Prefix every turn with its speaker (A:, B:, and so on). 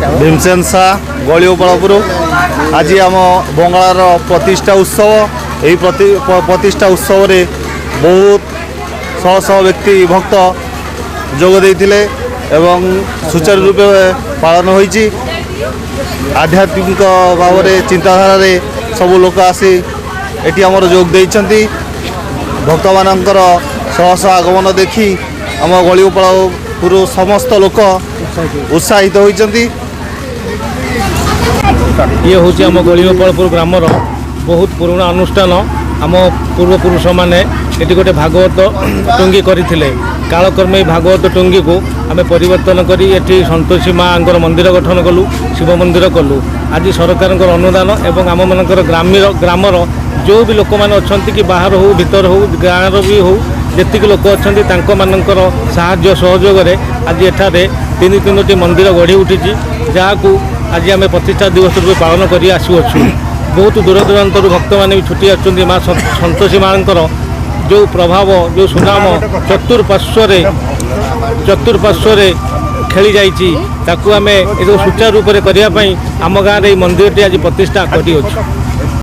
A: भीमसेन शाह गलियोपालपुर आज आम बंगालार प्रतिष्ठा उत्सव यही प्रतिष्ठा उत्सव रे बहुत शह शह व्यक्ति भक्त जोग देइथिले एवं सुचारू रूपे पालन होइछि। आध्यात्मिक भाव में चिंताधारा रे सब लोक आसी एटी आमर जोग देइछंती। भक्त मानकर शह शह आगमन देखी आम गलियोपालपुर समस्त लोक उत्साहित होइछंती।
B: ये हूँ आम गलियोपालपुर ग्रामर बहुत पुराना अनुष्ठान। आम पूर्वपुरुष मैंने ये गोटे भागवत टुंगी करते कालक्रमे भागवत टुंगी को आम परिवर्तन करी एटी संतोषी माँ मंदिर गठन कलु, शिव मंदिर कलु। आज सरकार अनुदान एवं आम मनकर ग्रामर जो भी लोक मैंने अच्छा कि बाहर हो भीतर हो गाँव भी हो जी लोक अच्छा मानकर साहाय्य सहयोग आज एठारे तीन तीनोटी मंदिर गढ़ी उठी जहाँ को आज आम प्रतिष्ठा दिवस रूप पालन कर आसुअछु। बहुत दूर दूरांत भक्त मैंने भी छुट्टी आसुँच माँ संतोषी माँ जो प्रभाव जो सुनाम चतुर्पार्श्व खेली जाइए आम सुचारू रूप से करने आम गाँव में मंदिर आज प्रतिष्ठा कर।